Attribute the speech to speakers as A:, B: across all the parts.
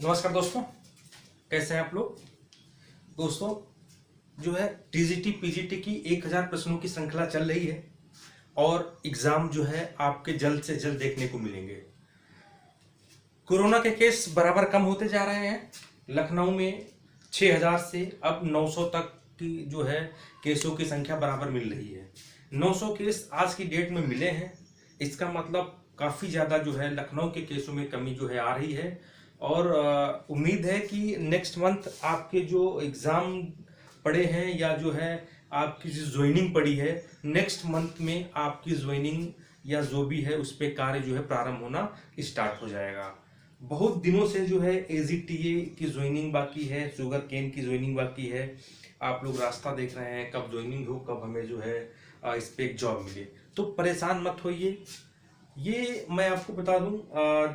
A: नमस्कार दोस्तों, कैसे हैं आप लोग। दोस्तों, जो है टीजीटी पीजीटी की 1000 प्रश्नों की श्रृंखला चल रही है और एग्जाम जो है आपके जल्द से जल्द देखने को मिलेंगे। कोरोना के केस बराबर कम होते जा रहे हैं। लखनऊ में 6000 से अब 900 तक की जो है केसों की संख्या बराबर मिल रही है। 900 केस आज की डेट में मिले हैं। इसका मतलब काफ़ी ज़्यादा जो है लखनऊ के केसों में कमी जो है आ रही है और उम्मीद है कि नेक्स्ट मंथ आपके जो एग्ज़ाम पड़े हैं या जो है आपकी जो ज्वाइनिंग पड़ी है, नेक्स्ट मंथ में आपकी ज्वाइनिंग या जो भी है उस पर कार्य जो है प्रारंभ होना स्टार्ट हो जाएगा। बहुत दिनों से जो है एजीटीए की ज्वाइनिंग बाकी है, शुगर केन की ज्वाइनिंग बाकी है। आप लोग रास्ता देख रहे हैं कब ज्वाइनिंग हो, कब हमें जो है इस पर एक जॉब मिले। तो परेशान मत होइए। ये मैं आपको बता दूं,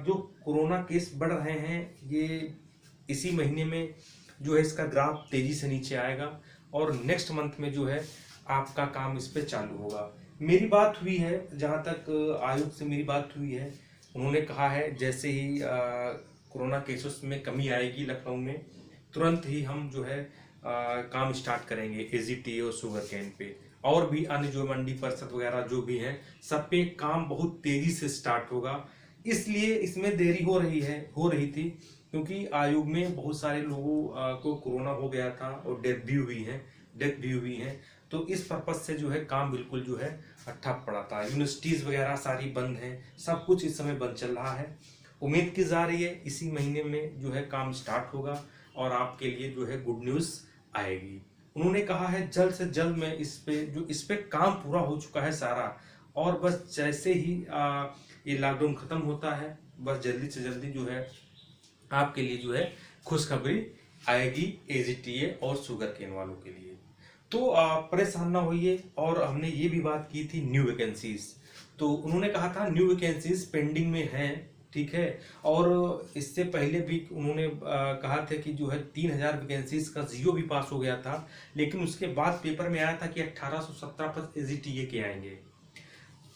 A: जो कोरोना केस बढ़ रहे हैं ये इसी महीने में जो है इसका ग्राफ तेजी से नीचे आएगा और नेक्स्ट मंथ में जो है आपका काम इस पे चालू होगा। मेरी बात हुई है, जहाँ तक आयोग से मेरी बात हुई है, उन्होंने कहा है जैसे ही कोरोना केसेस में कमी आएगी लखनऊ में, तुरंत ही हम जो है काम स्टार्ट करेंगे एजीटीए और शुगर केन पे, और भी अन्य जो मंडी परिषद वगैरह जो भी हैं सब पे काम बहुत तेजी से स्टार्ट होगा। इसलिए इसमें देरी हो रही थी क्योंकि आयोग में बहुत सारे लोगों को कोरोना हो गया था और डेथ भी हुई है। तो इस पर्पज से जो है काम बिल्कुल जो है ठप पड़ा था। यूनिवर्सिटीज़ वगैरह सारी बंद हैं, सब कुछ इस समय बंद चल रहा है। उम्मीद की जा रही है इसी महीने में जो है काम स्टार्ट होगा और आपके लिए जो है गुड न्यूज़ आएगी। उन्होंने कहा है जल्द से जल्द में इस पे काम पूरा हो चुका है सारा, और बस जैसे ही ये लॉकडाउन खत्म होता है बस जल्दी से जल्दी जो है आपके लिए जो है खुशखबरी आएगी एजीटीए और शुगर केन वालों के लिए। तो परेशान ना होइए। और हमने ये भी बात की थी न्यू वैकेंसीज, तो उन्होंने कहा था न्यू वैकेंसीज पेंडिंग में हैं, ठीक है। और इससे पहले भी उन्होंने कहा था कि जो है 3000 वैकेंसीज का जीओ भी पास हो गया था, लेकिन उसके बाद पेपर में आया था कि 1817 पद एजीटीए के आएंगे।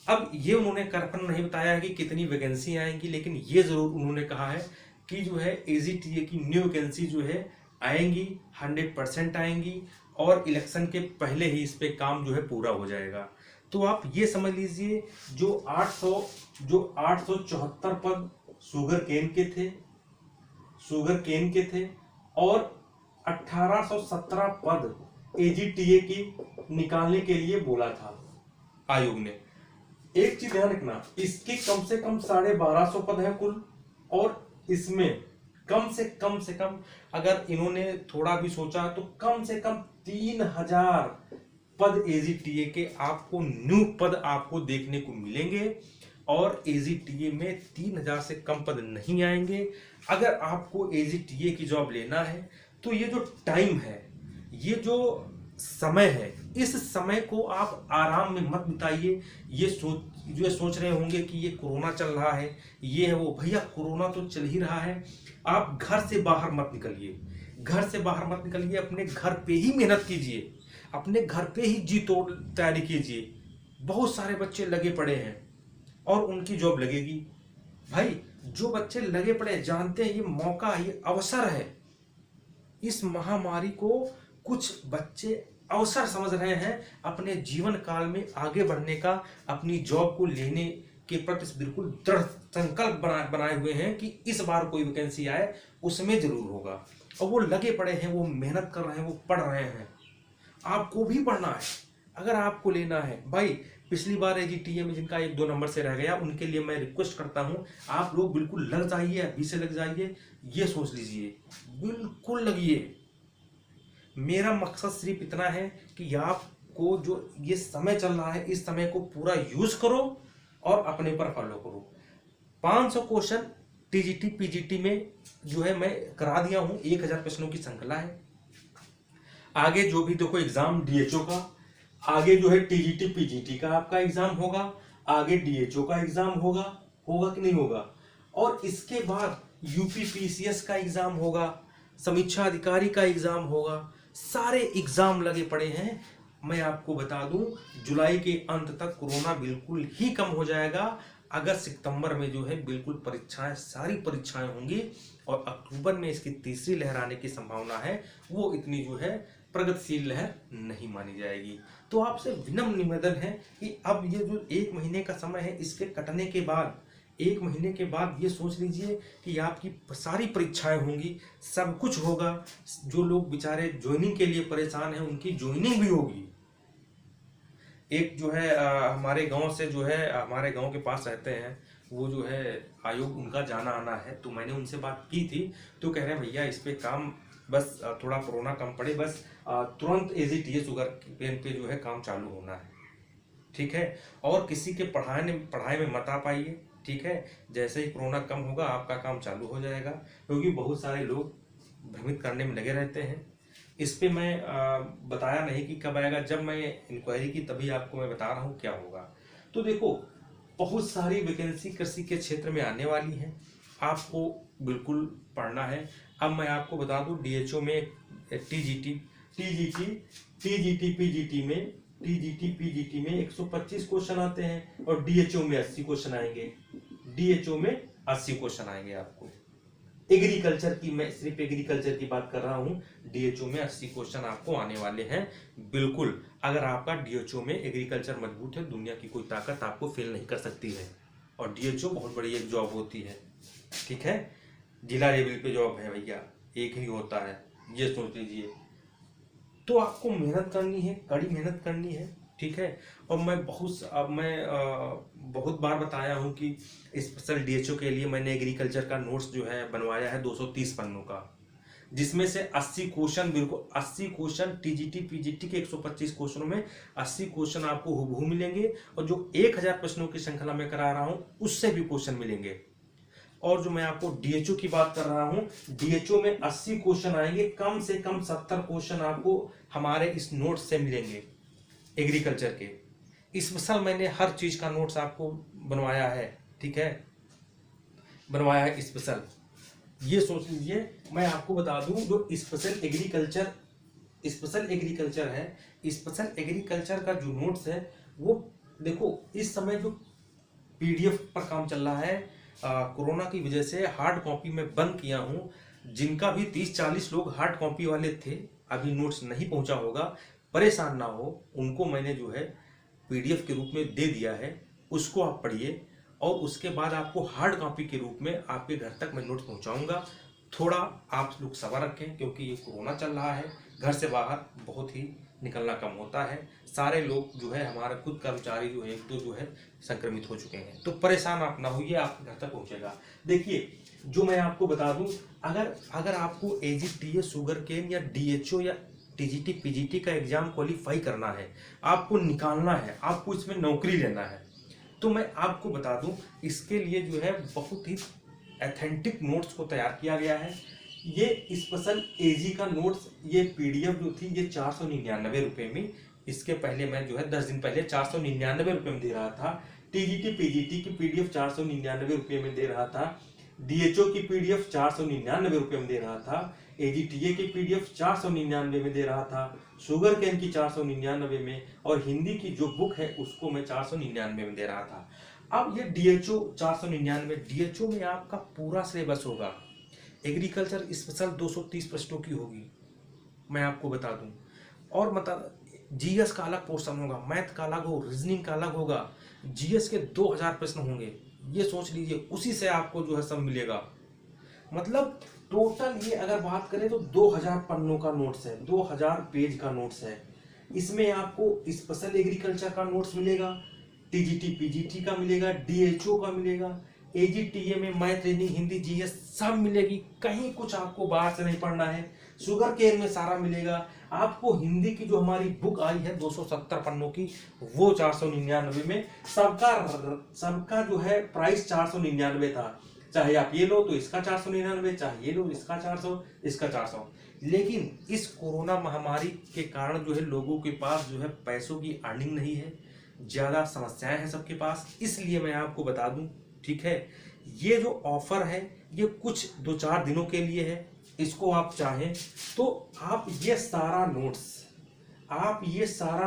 A: अब ये उन्होंने कंफर्म नहीं बताया है कि कितनी वैकेंसी आएंगी, लेकिन ये जरूर उन्होंने कहा है कि जो है एजीटीए की न्यू वैकेंसी जो है आएंगी, 100% आएंगी और इलेक्शन के पहले ही इस पे काम जो है पूरा हो जाएगा। तो आप ये समझ लीजिए जो 874 पद शुगर केन के थे और 1817 पद एजीटीए की निकालने के लिए बोला था आयोग ने। एक चीज ध्यान रखना, इसके कम से कम 1250 पद है कुल, और इसमें कम से कम अगर इन्होंने थोड़ा भी सोचा तो कम से कम 3000 पद एजीटीए के आपको न्यू पद आपको देखने को मिलेंगे और एजीटीए में 3000 से कम पद नहीं आएंगे। अगर आपको एजीटीए की जॉब लेना है तो ये जो टाइम है, ये जो समय है, इस समय को आप आराम में मत बिताइए। ये सोच रहे होंगे कि ये कोरोना चल रहा है, ये है वो। भैया कोरोना तो चल ही रहा है, आप घर से बाहर मत निकलिए, अपने घर पे ही मेहनत कीजिए, अपने घर पे ही जी तोड़ तैयारी कीजिए। बहुत सारे बच्चे लगे पड़े हैं और उनकी जॉब लगेगी। भाई जो बच्चे लगे पड़े जानते हैं ये मौका, ये अवसर है। इस महामारी को कुछ बच्चे अवसर समझ रहे हैं अपने जीवन काल में आगे बढ़ने का, अपनी जॉब को लेने के प्रति बिल्कुल दृढ़ संकल्प बनाए हुए हैं कि इस बार कोई वैकेंसी आए उसमें जरूर होगा। और वो लगे पड़े हैं, वो मेहनत कर रहे हैं, वो पढ़ रहे हैं। आपको भी पढ़ना है अगर आपको लेना है। भाई पिछली बार एजीटीए में जिनका 1-2 नंबर से रह गया, उनके लिए मैं रिक्वेस्ट करता हूं आप लोग बिल्कुल लग जाइए, अभी से लग जाइए। ये सोच लीजिए, बिल्कुल लगिए। मेरा मकसद सिर्फ इतना है कि आपको जो ये समय चल रहा है इस समय को पूरा यूज करो और अपने पर फॉलो करो। 500 क्वेश्चन टीजीटी पीजीटी में जो है मैं करा दिया हूं, 1000 प्रश्नों की श्रृंखला है। आगे जो भी देखो एग्जाम डीएचओ का, आगे जो है टीजीटी पीजीटी का आपका एग्जाम होगा, आगे डीएचओ का एग्जाम होगा कि नहीं होगा, और इसके बाद यूपी पीसीएस का एग्जाम होगा, समीक्षा अधिकारी का एग्जाम होगा। सारे एग्जाम लगे पड़े हैं। मैं आपको बता दूं जुलाई के अंत तक कोरोना बिल्कुल ही कम हो जाएगा। अगस्त सितंबर में जो है बिल्कुल परीक्षाएं, सारी परीक्षाएं होंगी और अक्टूबर में इसकी तीसरी लहर आने की संभावना है। वो इतनी जो है प्रगतिशील लहर नहीं मानी जाएगी। तो आपसे विनम्र निवेदन है कि अब ये जो 1 महीने का समय है, इसके कटने के बाद 1 महीने के बाद ये सोच लीजिए कि आपकी सारी परीक्षाएं होंगी, सब कुछ होगा। जो लोग बेचारे ज्वाइनिंग के लिए परेशान हैं उनकी ज्वाइनिंग भी होगी। एक जो है हमारे गांव से जो है, हमारे गांव के पास रहते हैं, वो जो है आयोग उनका जाना आना है, तो मैंने उनसे बात की थी तो कह रहे हैं भैया इस पे काम बस थोड़ा कोरोना कम पड़े, बस तुरंत AGTS शुगर पेन पे जो है काम चालू होना है। ठीक है, और किसी के पढ़ाई में मत आ पाइए। ठीक है, जैसे ही कोरोना कम होगा आपका काम चालू हो जाएगा, क्योंकि बहुत सारे लोग भ्रमित करने में लगे रहते हैं। इस पे मैं बताया नहीं कि कब आएगा, जब मैं इंक्वायरी की तभी आपको मैं बता रहा हूँ क्या होगा। तो देखो, बहुत सारी वैकेंसी कृषि के क्षेत्र में आने वाली है, आपको बिल्कुल पढ़ना है। अब मैं आपको बता दूं, DHO में TGT में 125 क्वेश्चन आते हैं और DHO में 80 क्वेश्चन आएंगे। DHO में 80 क्वेश्चन आएंगे आपको। एग्रीकल्चर की, मैं सिर्फ एग्रीकल्चर की बात कर रहा हूं, DHO में 80 क्वेश्चन आपको आने वाले हैं। बिल्कुल, अगर आपका DHO में एग्रीकल्चर मजबूत है, दुनिया की कोई ताकत आपको फेल नहीं कर सकती है। और DHO बहुत बड़ी एक जॉब होती है। ठीक है, जिला लेवल पे जॉब है भैया, एक ही होता है, ये सोच लीजिए। तो आपको मेहनत करनी है, कड़ी मेहनत करनी है। ठीक है, और मैं बहुत बार बताया हूं कि स्पेशल DHO के लिए मैंने एग्रीकल्चर का नोट्स जो है बनवाया है 230 पन्नों का, जिसमें से 80 क्वेश्चन, बिल्कुल 80 क्वेश्चन TGT PGT के 125 क्वेश्चनों में 80 क्वेश्चन आपको हुबहू मिलेंगे, और जो 1000 प्रश्नों की श्रृंखला में करा रहा हूं उससे भी क्वेश्चन मिलेंगे। और जो मैं आपको DHO की बात कर रहा हूं, DHO में 80 क्वेश्चन आएंगे, कम से कम 70 क्वेश्चन आपको हमारे इस नोट्स से मिलेंगे एग्रीकल्चर के। स्पेशल मैंने हर चीज का नोट्स आपको बनवाया है। ठीक है, बनवाया है स्पेशल। ये सोच लीजिए, मैं आपको बता दूं, जो स्पेशल एग्रीकल्चर है, स्पेशल एग्रीकल्चर का जो नोट्स है वो देखो, इस समय जो PDF पर काम चल रहा है, कोरोना की वजह से हार्ड कॉपी में बंद किया हूं। जिनका भी 30-40 लोग हार्ड कॉपी वाले थे, अभी नोट्स नहीं पहुंचा होगा, परेशान ना हो, उनको मैंने जो है PDF के रूप में दे दिया है, उसको आप पढ़िए। और उसके बाद आपको हार्ड कॉपी के रूप में आपके घर तक मैं नोट्स पहुंचाऊंगा। थोड़ा आप लोग सब्र रखें, क्योंकि ये कोरोना चल रहा है, घर से बाहर बहुत ही निकलना कम होता है। सारे लोग जो है, हमारे खुद कर्मचारी जो है, एक दो जो है संक्रमित हो चुके हैं, तो परेशान आप ना होइए, आपके घर तक पहुंचेगा। देखिए, जो मैं आपको बता दूं, अगर आपको AGTS शुगर केन या DHO या TGT PGT का एग्जाम क्वालिफाई करना है, आपको निकालना है, आपको इसमें नौकरी लेना है, तो मैं आपको बता दूं, इसके लिए जो है बहुत ही ऑथेंटिक नोट्स को तैयार किया गया है। ये स्पेशल AG का नोट्स, ये PDF जो थी, ये 499 रुपये में, इसके पहले मैं जो है 10 दिन पहले 499 रुपये में दे रहा था। TGT PGT की PDF 499 रुपये में दे रहा था। DHO की PDF 499 रुपये में दे रहा था। AGTA की PDF 499 में दे रहा था। शुगर केन की 499 में, और हिंदी की जो बुक है उसको मैं 499 में दे रहा था। अब ये DHO 499, DHO में आपका पूरा सिलेबस होगा। एग्रीकल्चर स्पेशल 230 प्रश्नों की होगी, मैं आपको बता दूं। और मतलब GS का अलग पोर्शन होगा, मैथ का अलग हो, रीजनिंग का अलग होगा। GS के 2000 प्रश्न होंगे, ये सोच लीजिए, उसी से आपको जो है सब मिलेगा। मतलब टोटल ये अगर बात करें तो 2000 पन्नों का नोट्स है, 2000 पेज का नोट्स है। इसमें आपको स्पेशल एग्रीकल्चर का नोट्स मिलेगा, TGT PGT का मिलेगा, DHO का मिलेगा, AGTA में मैथ, रीजनिंग, हिंदी, GS सब मिलेगी। कहीं कुछ आपको बाहर से नहीं पढ़ना है। शुगर केयर में सारा मिलेगा। आपको हिंदी की जो हमारी बुक आई है 270 पन्नों की, वो 499 में, सबका जो है प्राइस 499 था। चाहे आप ये लो तो इसका 499, चाहे ये लो इसका 400, इसका 400। लेकिन इस कोरोना महामारी के कारण जो है लोगों के पास जो है पैसों की अर्निंग नहीं है, ज्यादा समस्याएं हैं सबके पास, इसलिए मैं आपको बता दूं। ठीक है, ये जो ऑफर है ये कुछ 2-4 दिनों के लिए है। इसको आप चाहें तो आप ये सारा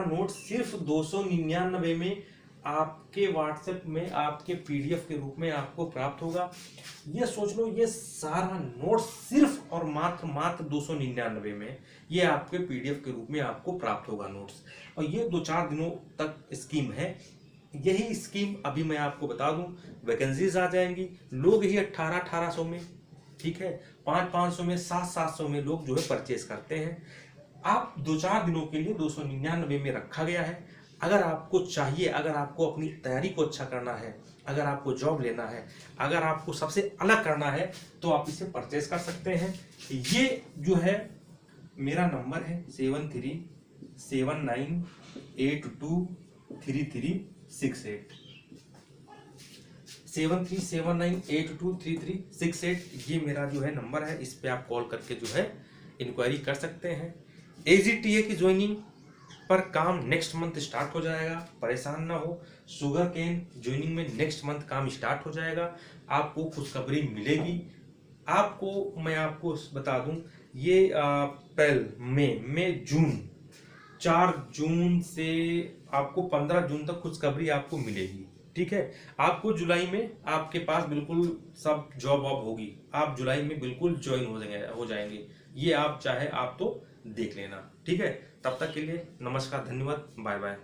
A: नोट्स सिर्फ 299 में आपके व्हाट्सएप में आपके पीडीएफ के रूप में आपको प्राप्त होगा। ये सोच लो, ये सारा नोट्स सिर्फ और मात्र 299 में ये आपके पीडीएफ के रूप में आपको प्राप्त होगा नोट्स। और ये 2-4 दिनों तक स्कीम है। यही स्कीम अभी मैं आपको बता दूं, वैकेंसीज आ जाएंगी, लोग ही 1800 में, ठीक है, 500 में, 700 में लोग जो है परचेज करते हैं। आप 2-4 दिनों के लिए 299 में रखा गया है। अगर आपको चाहिए, अगर आपको अपनी तैयारी को अच्छा करना है, अगर आपको जॉब लेना है, अगर आपको सबसे अलग करना है, तो आप इसे परचेज कर सकते हैं। ये जो है मेरा नंबर है 7379823368 7379823368। ये मेरा जो है नंबर है, इस पे आप कॉल करके जो है इंक्वायरी कर सकते हैं। एजीटीए की ज्वाइनिंग पर काम नेक्स्ट मंथ स्टार्ट हो जाएगा, परेशान ना हो। शुगर केन ज्वाइनिंग में नेक्स्ट मंथ काम स्टार्ट हो जाएगा, आपको खुशखबरी मिलेगी। मैं आपको बता दूं, ये अप्रैल मई जून, 4 जून से आपको 15 जून तक खुशखबरी आपको मिलेगी, ठीक है। आपको जुलाई में आपके पास बिल्कुल सब जॉब वॉब होगी, आप जुलाई में बिल्कुल ज्वाइन हो जाएंगे। ये आप चाहे आप तो देख लेना, ठीक है। तब तक के लिए नमस्कार, धन्यवाद, बाय बाय।